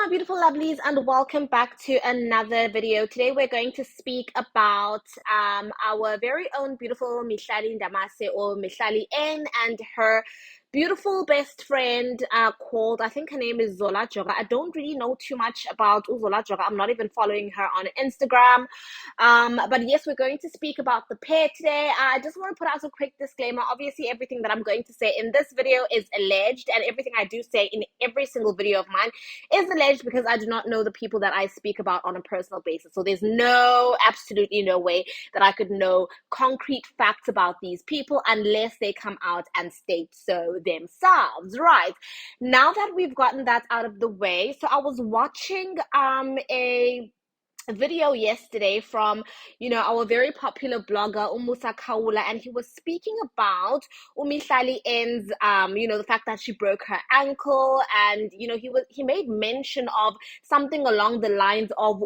my beautiful lovelies, and welcome back to another video. Today we're going to speak about our very own beautiful Mihlali Ndamase, or Mihlali N, and her beautiful best friend called, I think her name is Zola Joka. I don't really know too much about Zola Joka. I'm not even following her on Instagram. But yes, we're going to speak about the pair today. I just want to put out a quick disclaimer. Obviously, everything that I'm going to say in this video is alleged, and everything I do say in every single video of mine is alleged because I do not know the people that I speak about on a personal basis. So there's absolutely no way that I could know concrete facts about these people unless they come out and state so themselves. Right, now that we've gotten that out of the way, so I was watching a video yesterday from our very popular blogger Umusa Kaula, and he was speaking about Mihlali N's the fact that she broke her ankle, and he made mention of something along the lines of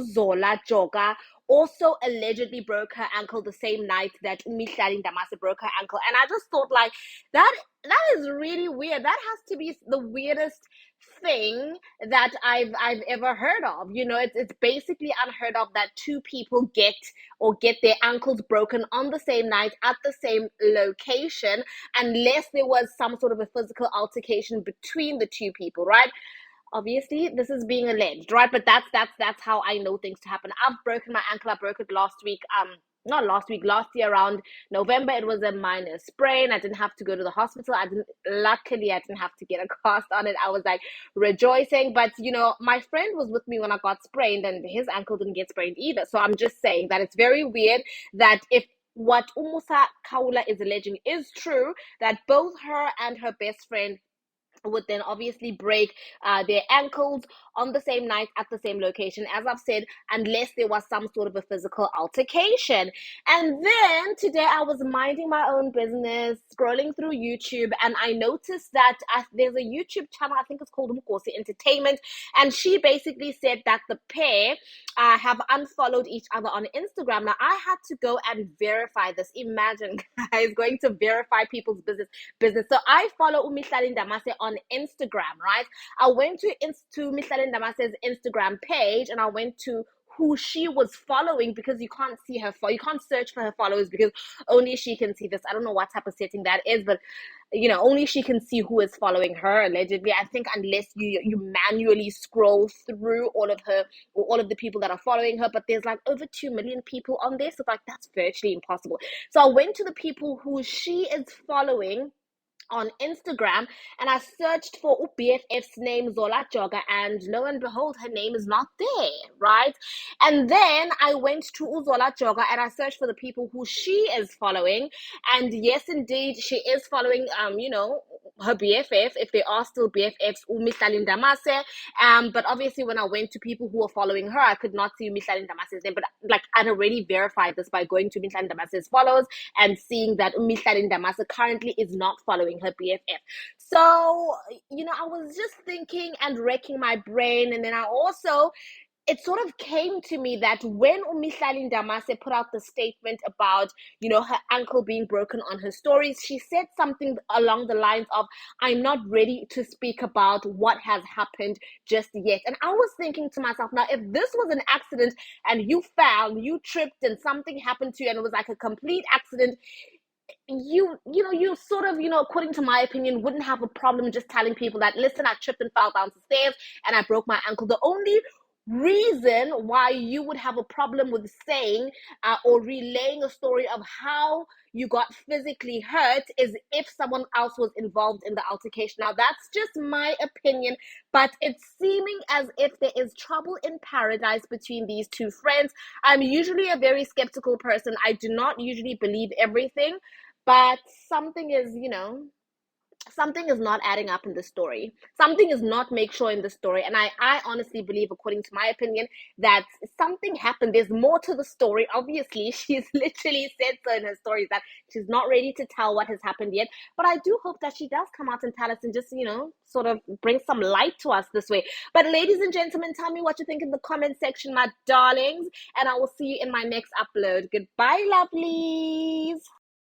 Zola Joka also allegedly broke her ankle the same night that Mihlali Ndamase broke her ankle. And I just thought, like, that is really weird. That has to be the weirdest thing that I've ever heard of. It's basically unheard of that two people get their ankles broken on the same night at the same location, unless there was some sort of a physical altercation between the two people, right? Obviously, this is being alleged, right? But that's how I know things to happen. I've broken my ankle. I broke it last week. Not last week, last year around November. It was a minor sprain. I didn't have to go to the hospital. Luckily, I didn't have to get a cast on it. I was like rejoicing. But my friend was with me when I got sprained, and his ankle didn't get sprained either. So I'm just saying that it's very weird that if what Umusa Kaula is alleging is true, that both her and her best friend would then obviously break their ankles on the same night at the same location, as I've said, unless there was some sort of a physical altercation. And then today I was minding my own business, scrolling through YouTube, and I noticed that there's a YouTube channel, I think it's called Mkosi Entertainment, and she basically said that the pair have unfollowed each other on Instagram. Now, I had to go and verify this. Imagine, guys, going to verify people's business. So I follow Mihlali Ndamase on Instagram, right? I went to Mihlali Ndamase's Instagram page, and I went to who she was following, because you can't see her you can't search for her followers because only she can see this. I don't know what type of setting that is, but only she can see who is following her, allegedly. I think unless you manually scroll through all of her or all of the people that are following her, but there's like over 2 million people on there, so like that's virtually impossible. So I went to the people who she is following on Instagram, and I searched for BFF's name, Zola Joka, and lo and behold, her name is not there, right? And then I went to Zola Joka and I searched for the people who she is following, and yes, indeed, she is following, her BFF, if they are still BFFs, Mihlali Ndamase. But obviously, when I went to people who were following her, I could not see Mihlali Ndamase's name, but like I'd already verified this by going to Mihlali Ndamase's follows and seeing that Mihlali Ndamase currently is not following her BFF. So, I was just thinking and wrecking my brain, and then it sort of came to me that when Mihlali Ndamase put out the statement about, her ankle being broken on her stories, she said something along the lines of, I'm not ready to speak about what has happened just yet. And I was thinking to myself, now, if this was an accident and you fell, you tripped and something happened to you and it was like a complete accident, you sort of, according to my opinion, wouldn't have a problem just telling people that, listen, I tripped and fell down the stairs and I broke my ankle. The only reason why you would have a problem with saying or relaying a story of how you got physically hurt is if someone else was involved in the altercation. Now, that's just my opinion, but it's seeming as if there is trouble in paradise between these two friends. I'm usually a very skeptical person. I do not usually believe everything, but something is not adding up in the story. Something is not make sure in the story. And I honestly believe, according to my opinion, that something happened. There's more to the story. Obviously, she's literally said so in her stories that she's not ready to tell what has happened yet. But I do hope that she does come out and tell us and just, sort of bring some light to us this way. But ladies and gentlemen, tell me what you think in the comment section, my darlings. And I will see you in my next upload. Goodbye, lovelies.